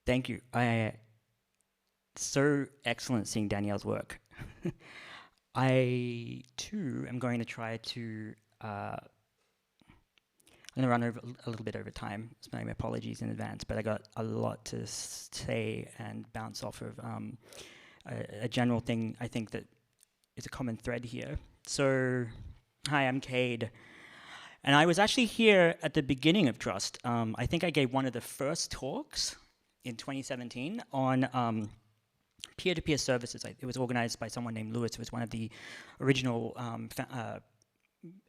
Thank you. So excellent seeing Danielle's work. I too am going to try to. I'm going to run over a little bit over time. So my apologies in advance, but I got a lot to say and bounce off of a general thing I think that is a common thread here. So, hi, I'm Cade. And I was actually here at the beginning of Trust. I think I gave one of the first talks in 2017 on peer-to-peer services. It was organized by someone named Lewis, who was one of the original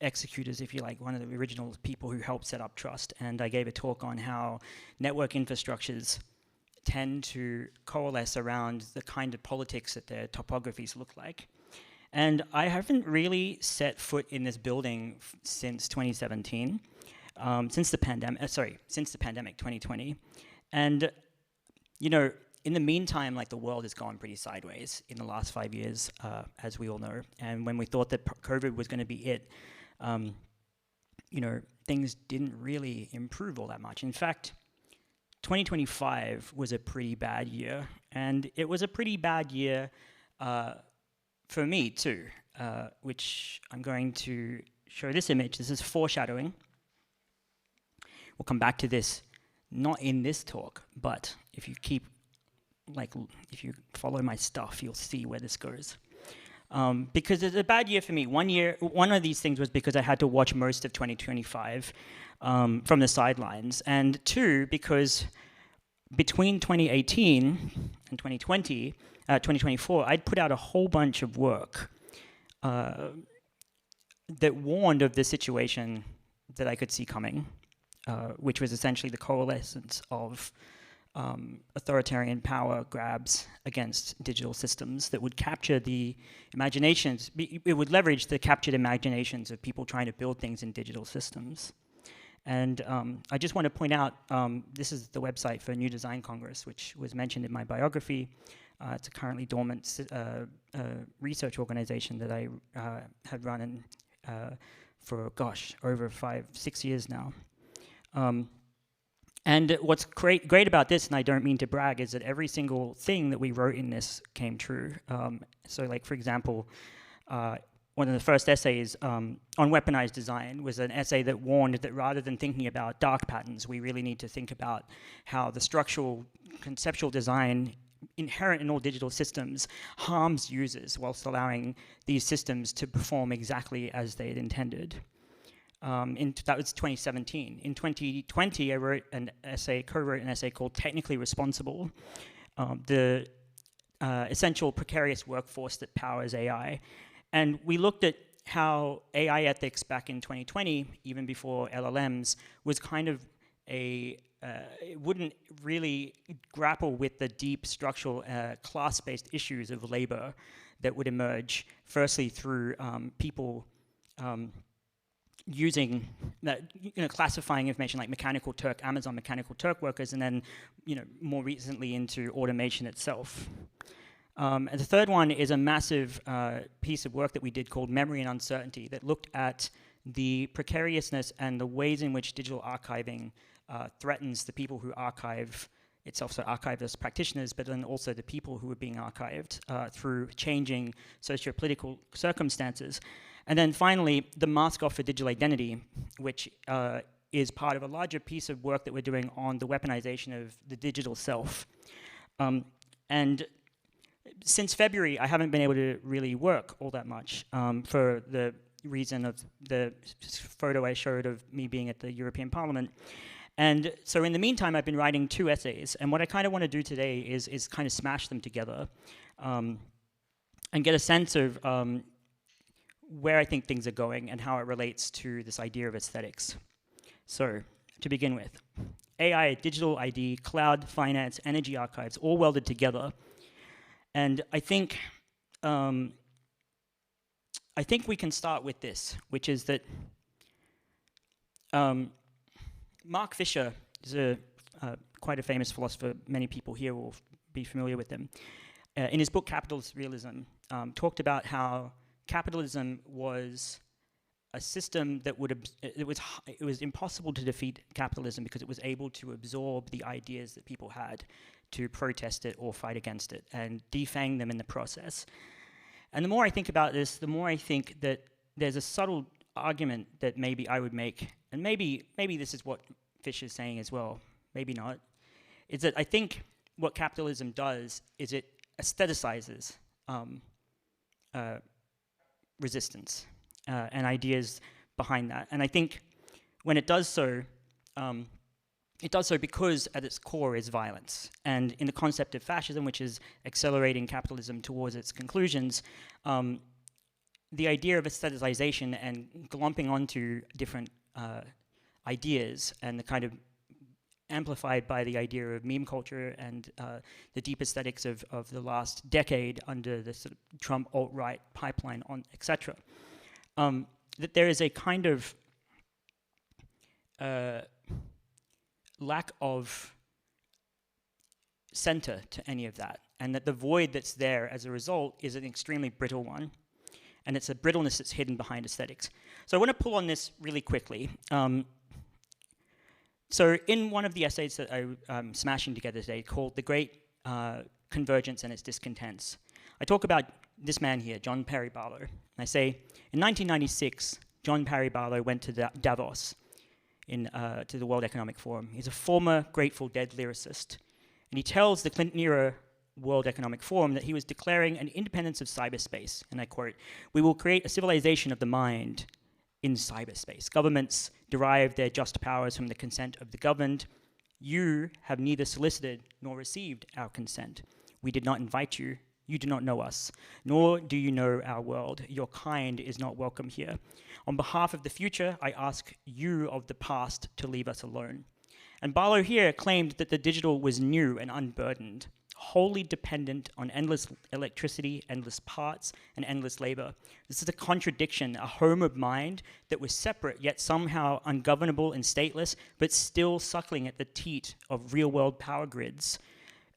executors, if you like, one of the original people who helped set up Trust. And I gave a talk on how network infrastructures tend to coalesce around the kind of politics that their topographies look like. And I haven't really set foot in this building since 2017, since the pandemic, since the pandemic, 2020. And, you know, in the meantime, like, the world has gone pretty sideways in the last 5 years, as we all know. And when we thought that COVID was going to be it, you know, things didn't really improve all that much. In fact, 2025 was a pretty bad year. And it was a pretty bad year for me too, which I'm going to show this image. This is foreshadowing. We'll come back to this, not in this talk, but if you keep, like, if you follow my stuff, you'll see where this goes. Because it's a bad year for me. One of these things was because I had to watch most of 2025 from the sidelines, and two, because between 2018 and 2024, I'd put out a whole bunch of work that warned of the situation that I could see coming, which was essentially the coalescence of authoritarian power grabs against digital systems that would capture the imaginations. It would leverage the captured imaginations of people trying to build things in digital systems. And I just want to point out, this is the website for New Design Congress, which was mentioned in my biography. It's a currently dormant research organization that I have run for, gosh, over 5-6 years now. And what's great about this, and I don't mean to brag, is that every single thing that we wrote in this came true. So, like, for example, one of the first essays on weaponized design was an essay that warned that rather than thinking about dark patterns, we really need to think about how the structural, conceptual design inherent in all digital systems harms users whilst allowing these systems to perform exactly as they had intended. That was 2017. In 2020, I co-wrote an essay called Technically Responsible, the essential precarious workforce that powers AI. And we looked at how AI ethics back in 2020, even before LLMs, was kind of it wouldn't really grapple with the deep structural class-based issues of labor that would emerge, firstly through people using that, classifying information like Mechanical Turk, Amazon Mechanical Turk workers, and then, more recently into automation itself. And the third one is a massive piece of work that we did called Memory and Uncertainty that looked at the precariousness and the ways in which digital archiving threatens the people who archive itself, so archivists, practitioners, but then also the people who are being archived through changing socio-political circumstances. And then finally, the mask off for digital identity, which is part of a larger piece of work that we're doing on the weaponization of the digital self. And since February, I haven't been able to really work all that much for the reason of the photo I showed of me being at the European Parliament. And so in the meantime, I've been writing 2 essays. And what I kind of want to do today is kind of smash them together and get a sense of where I think things are going and how it relates to this idea of aesthetics. So, to begin with, AI, digital ID, cloud, finance, energy archives, all welded together. And I think we can start with this, which is that Mark Fisher is quite a famous philosopher. Many people here will be familiar with him. In his book, Capitalist Realism, talked about how capitalism was a system that it was impossible to defeat capitalism because it was able to absorb the ideas that people had, to protest it or fight against it, and defang them in the process. And the more I think about this, the more I think that there's a subtle argument that maybe I would make, and maybe this is what Fish is saying as well, maybe not, is that I think what capitalism does is it aestheticizes resistance and ideas behind that. And I think when it does so because at its core is violence. And in the concept of fascism, which is accelerating capitalism towards its conclusions, the idea of aestheticization and glomping onto different ideas, and the kind of amplified by the idea of meme culture and the deep aesthetics of the last decade under the sort of Trump alt-right pipeline, etc. That there is a kind of lack of center to any of that, and that the void that's there as a result is an extremely brittle one, and it's a brittleness that's hidden behind aesthetics. So I want to pull on this really quickly. So in one of the essays that I'm smashing together today called The Great Convergence and Its Discontents, I talk about this man here, John Perry Barlow. And I say, in 1996, John Perry Barlow went to Davos, to the World Economic Forum. He's a former Grateful Dead lyricist. And he tells the Clinton-era World Economic Forum that he was declaring an independence of cyberspace. And I quote, "We will create a civilization of the mind in cyberspace. Governments derive their just powers from the consent of the governed. You have neither solicited nor received our consent. We did not invite you. You do not know us, nor do you know our world. Your kind is not welcome here. On behalf of the future, I ask you of the past to leave us alone." And Barlow here claimed that the digital was new and unburdened, wholly dependent on endless electricity, endless parts, and endless labor. This is a contradiction, a home of mind that was separate, yet somehow ungovernable and stateless, but still suckling at the teat of real-world power grids,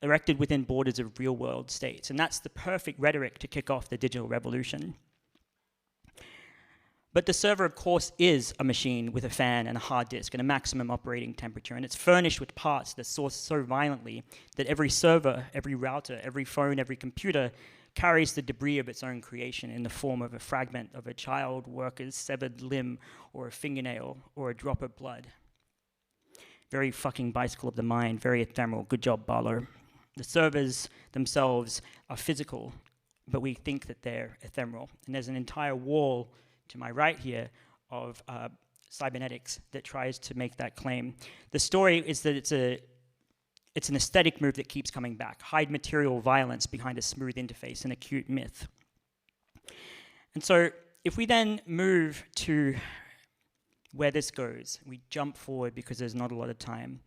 erected within borders of real-world states. And that's the perfect rhetoric to kick off the digital revolution. But the server, of course, is a machine with a fan and a hard disk and a maximum operating temperature, and it's furnished with parts that source so violently that every server, every router, every phone, every computer carries the debris of its own creation in the form of a fragment of a child worker's severed limb, or a fingernail, or a drop of blood. Very fucking bicycle of the mind, very ephemeral. Good job, Barlow. The servers themselves are physical, but we think that they're ephemeral. And there's an entire wall to my right here of cybernetics that tries to make that claim. The story is that it's an aesthetic move that keeps coming back. Hide material violence behind a smooth interface, an acute myth. And so if we then move to where this goes, we jump forward because there's not a lot of time.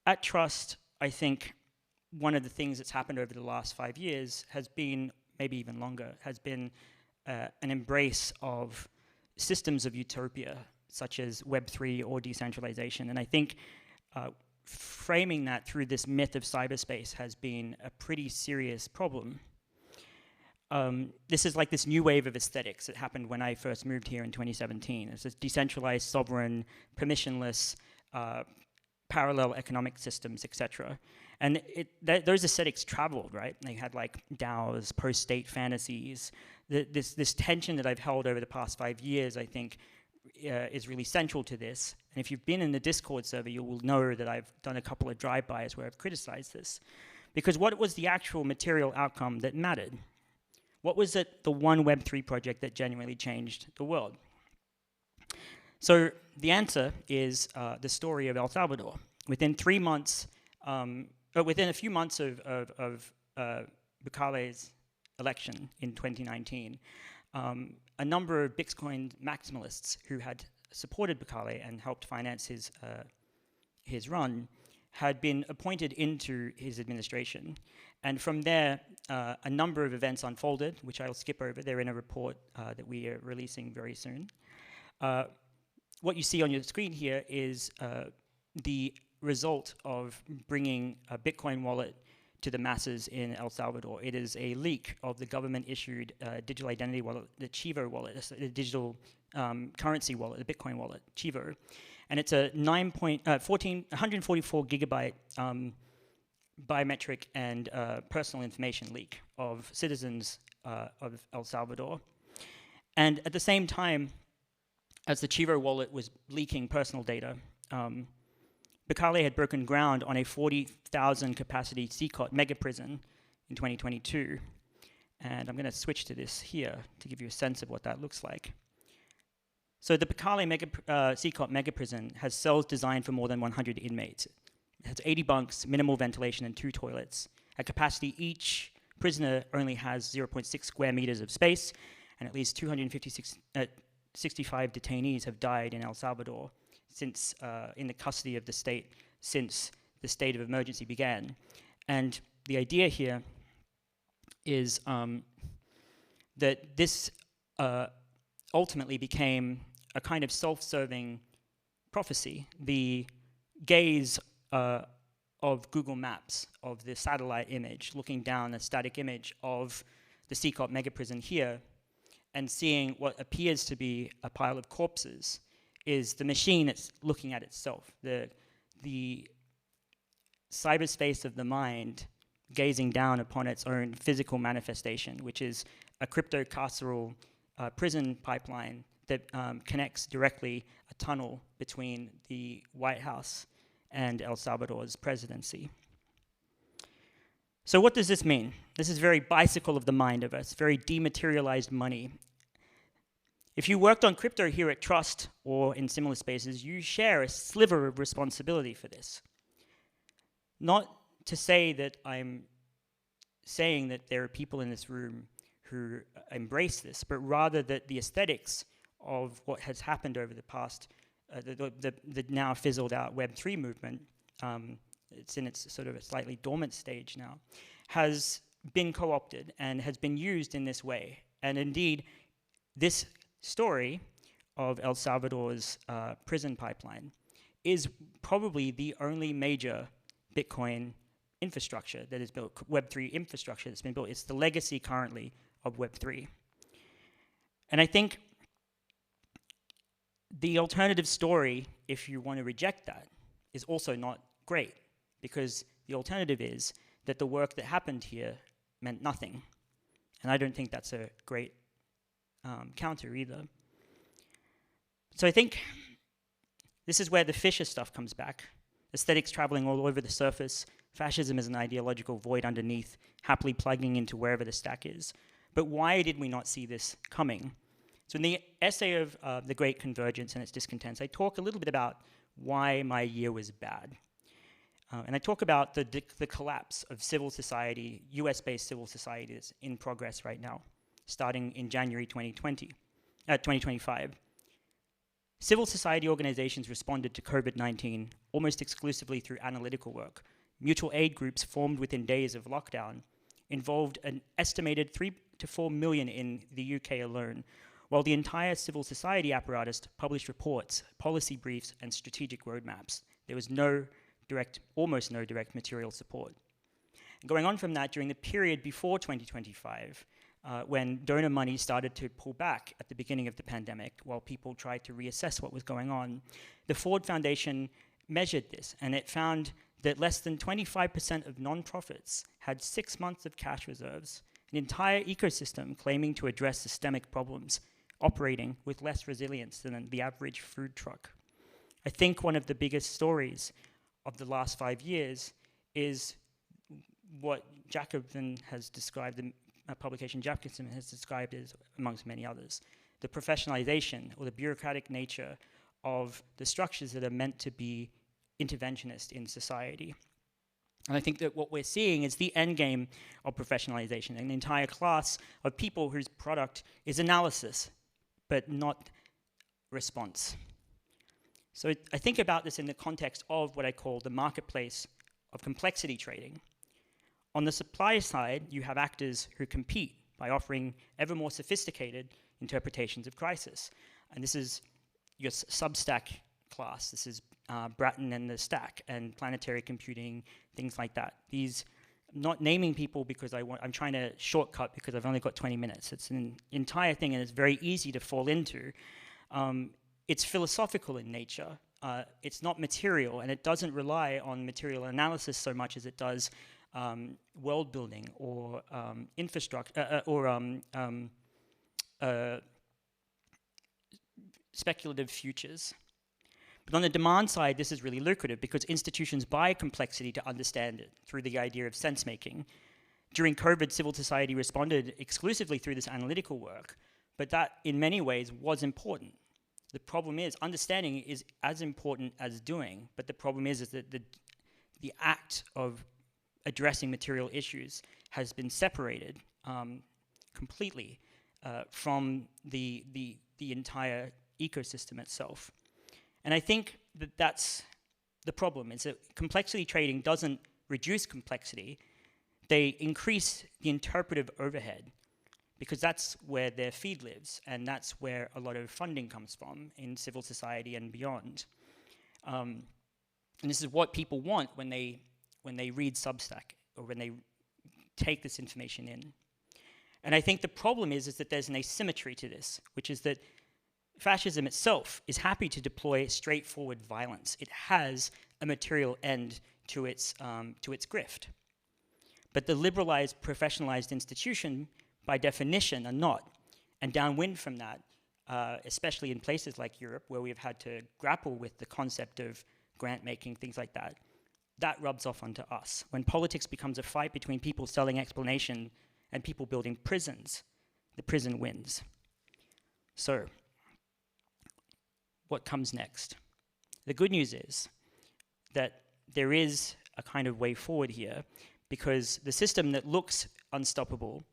At Trust, I think one of the things that's happened over the last 5 years has been, maybe even longer, has been an embrace of systems of utopia, such as Web3 or decentralization. And I think framing that through this myth of cyberspace has been a pretty serious problem. This is like this new wave of aesthetics that happened when I first moved here in 2017. It's this decentralized, sovereign, permissionless, parallel economic systems, etc. And those aesthetics traveled, right? They had like DAOs, post-state fantasies. This tension that I've held over the past 5 years, I think, is really central to this. And if you've been in the Discord server, you will know that I've done a couple of drive-bys where I've criticized this. Because what was the actual material outcome that mattered? What was it, the one Web3 project that genuinely changed the world? So the answer is the story of El Salvador. Within 3 months, within a few months of Bukele's election in 2019, a number of Bitcoin maximalists who had supported Bukele and helped finance his run had been appointed into his administration. And from there, a number of events unfolded, which I'll skip over. They're in a report that we are releasing very soon. What you see on your screen here is the result of bringing a Bitcoin wallet to the masses in El Salvador. It is a leak of the government-issued digital identity wallet, the Chivo wallet, the digital currency wallet, the Bitcoin wallet, Chivo. And it's a 144 gigabyte biometric and personal information leak of citizens of El Salvador. And at the same time, as the Chivo wallet was leaking personal data, Bukele had broken ground on a 40,000 capacity CCOT mega prison in 2022. And I'm going to switch to this here to give you a sense of what that looks like. So the Bukele CCOT mega prison has cells designed for more than 100 inmates. It has 80 bunks, minimal ventilation, and 2 toilets. At capacity, each prisoner only has 0.6 square meters of space, and at least 265 detainees have died in El Salvador since in the custody of the state since the state of emergency began. And the idea here is that this ultimately became a kind of self-serving prophecy. The gaze of Google Maps, of the satellite image, looking down a static image of the CCOT mega prison here, and seeing what appears to be a pile of corpses, is the machine that's looking at itself. The cyberspace of the mind gazing down upon its own physical manifestation, which is a crypto-carceral prison pipeline that connects directly a tunnel between the White House and El Salvador's presidency. So what does this mean? This is very bicycle of the mind of us, very dematerialized money. If you worked on crypto here at Trust or in similar spaces, you share a sliver of responsibility for this. Not to say that I'm saying that there are people in this room who embrace this, but rather that the aesthetics of what has happened over the past, the now fizzled out Web3 movement, it's in its sort of a slightly dormant stage now, has been co-opted and has been used in this way. And indeed, this story of El Salvador's prison pipeline is probably the only major Bitcoin infrastructure that is built, Web3 infrastructure that's been built. It's the legacy currently of Web3. And I think the alternative story, if you want to reject that, is also not great, because the alternative is that the work that happened here meant nothing. And I don't think that's a great counter either. So I think this is where the Fisher stuff comes back. Aesthetics traveling all over the surface, fascism is an ideological void underneath, happily plugging into wherever the stack is. But why did we not see this coming? So in the essay of The Great Convergence and Its Discontents, I talk a little bit about why my year was bad. And I talk about the collapse of civil society, US-based civil society that's in progress right now, starting in January 2025. Civil society organizations responded to COVID-19 almost exclusively through analytical work. Mutual aid groups formed within days of lockdown involved an estimated 3 to 4 million in the UK alone, while the entire civil society apparatus published reports, policy briefs, and strategic roadmaps. There was almost no direct material support. And going on from that, during the period before 2025, when donor money started to pull back at the beginning of the pandemic, while people tried to reassess what was going on, the Ford Foundation measured this, and it found that less than 25% of nonprofits had 6 months of cash reserves, an entire ecosystem claiming to address systemic problems, operating with less resilience than the average food truck. I think one of the biggest stories of the last 5 years is what Jacobson has described, the publication Jacobson has described as, amongst many others, the professionalization or the bureaucratic nature of the structures that are meant to be interventionist in society. And I think that what we're seeing is the end game of professionalization, an entire class of people whose product is analysis, but not response. So I think about this in the context of what I call the marketplace of complexity trading. On the supply side, you have actors who compete by offering ever more sophisticated interpretations of crisis. And this is your Substack class. This is Bratton and the Stack and planetary computing, things like that. These not naming people because I'm trying to shortcut because I've only got 20 minutes. It's an entire thing, and it's very easy to fall into. It's philosophical in nature. It's not material, and it doesn't rely on material analysis so much as it does world building or infrastructure or speculative futures. But on the demand side, this is really lucrative because institutions buy complexity to understand it through the idea of sense-making. During COVID, civil society responded exclusively through this analytical work, but that in many ways was important. The problem is, understanding is as important as doing, but the problem is that the act of addressing material issues has been separated completely from the entire ecosystem itself. And I think that that's the problem, is that complexity trading doesn't reduce complexity. They increase the interpretive overhead, because that's where their feed lives, and that's where a lot of funding comes from in civil society and beyond. And this is what people want when they read Substack or when they take this information in. And I think the problem is that there's an asymmetry to this, which is that fascism itself is happy to deploy straightforward violence. It has a material end to its grift. But the liberalized, professionalized institution, by definition, are not. And downwind from that, especially in places like Europe, where we've had to grapple with the concept of grant-making, things like that, that rubs off onto us. When politics becomes a fight between people selling explanation and people building prisons, the prison wins. So, what comes next? The good news is that there is a kind of way forward here, because the system that looks unstoppable,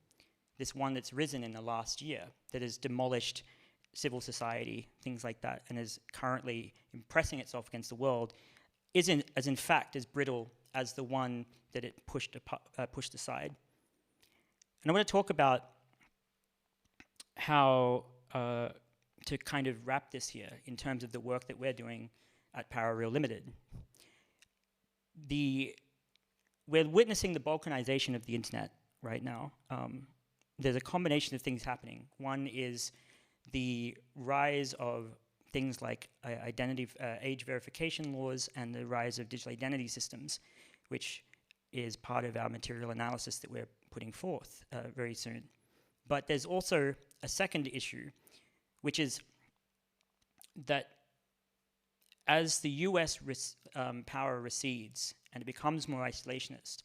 this one that's risen in the last year, that has demolished civil society, things like that, and is currently impressing itself against the world, isn't in fact as brittle as the one that it pushed aside. And I want to talk about how to kind of wrap this here in terms of the work that we're doing at Parareal Limited. We're witnessing the balkanization of the internet right now. There's a combination of things happening. One is the rise of things like age verification laws and the rise of digital identity systems, which is part of our material analysis that we're putting forth very soon. But there's also a second issue, which is that as the US power recedes and it becomes more isolationist,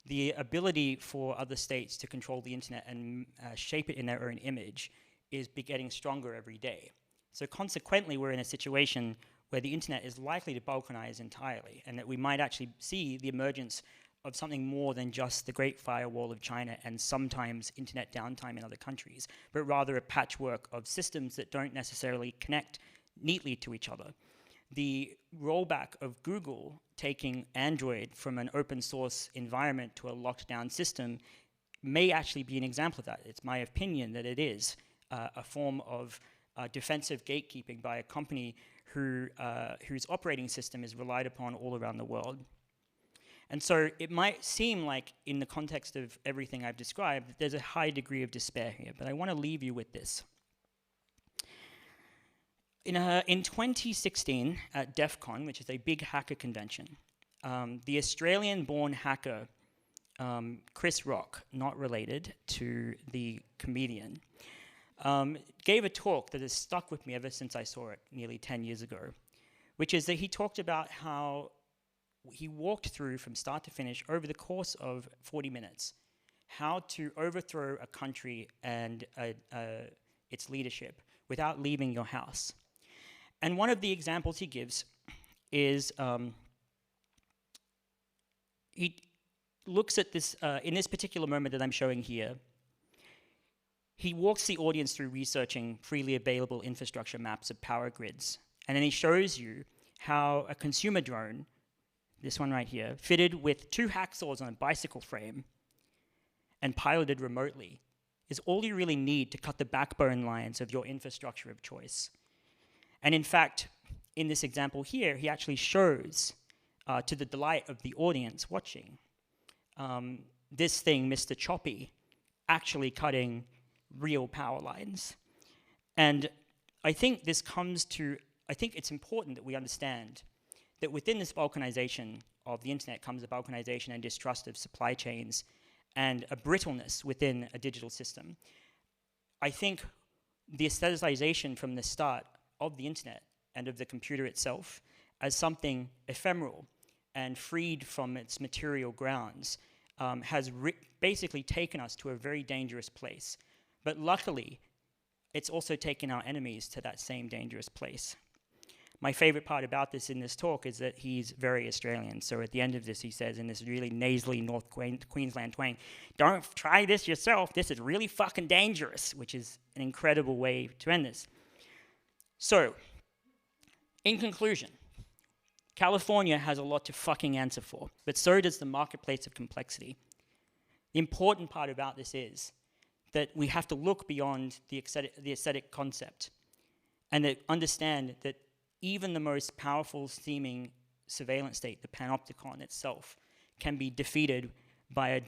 the ability for other states to control the internet and shape it in their own image is getting stronger every day. So consequently, we're in a situation where the internet is likely to balkanize entirely, and that we might actually see the emergence of something more than just the Great Firewall of China and sometimes internet downtime in other countries, but rather a patchwork of systems that don't necessarily connect neatly to each other. The rollback of Google taking Android from an open source environment to a locked down system may actually be an example of that. It's my opinion that it is a form of defensive gatekeeping by a company whose operating system is relied upon all around the world. And so it might seem like, in the context of everything I've described, that there's a high degree of despair here, but I want to leave you with this. In 2016, at DEF CON, which is a big hacker convention, the Australian-born hacker Chris Rock, not related to the comedian, gave a talk that has stuck with me ever since I saw it nearly 10 years ago, which is that he talked about how he walked through from start to finish over the course of 40 minutes how to overthrow a country and its leadership without leaving your house. And one of the examples he gives is he looks at this, in this particular moment that I'm showing here, he walks the audience through researching freely available infrastructure maps of power grids. And then he shows you how a consumer drone, this one right here, fitted with 2 hacksaws on a bicycle frame and piloted remotely, is all you really need to cut the backbone lines of your infrastructure of choice. And in fact, in this example here, he actually shows, to the delight of the audience watching, this thing, Mr. Choppy, actually cutting real power lines. And I think this comes to, I think it's important that we understand that within this balkanization of the internet comes a balkanization and distrust of supply chains and a brittleness within a digital system. I think the aestheticization from the start of the internet and of the computer itself as something ephemeral and freed from its material grounds has basically taken us to a very dangerous place. But luckily, it's also taken our enemies to that same dangerous place. My favorite part about this in this talk is that he's very Australian. So at the end of this, he says in this really nasally North Queensland twang, "Don't try this yourself. This is really fucking dangerous," which is an incredible way to end this. So, in conclusion, California has a lot to fucking answer for, but so does the marketplace of complexity. The important part about this is that we have to look beyond the aesthetic concept and that understand that even the most powerful seeming surveillance state, the panopticon itself, can be defeated by a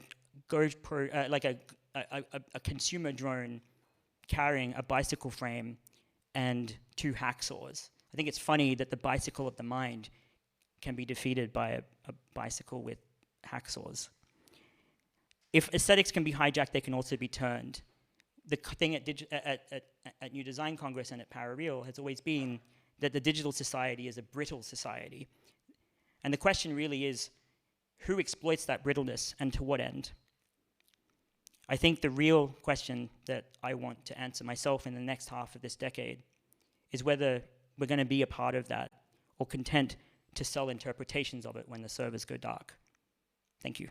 GoPro, like a consumer drone carrying a bicycle frame and 2 hacksaws. I think it's funny that the bicycle of the mind can be defeated by a bicycle with hacksaws. If aesthetics can be hijacked, they can also be turned. The thing at New Design Congress and at Parareal has always been that the digital society is a brittle society. And the question really is, who exploits that brittleness and to what end? I think the real question that I want to answer myself in the next half of this decade is whether we're going to be a part of that or content to sell interpretations of it when the servers go dark. Thank you.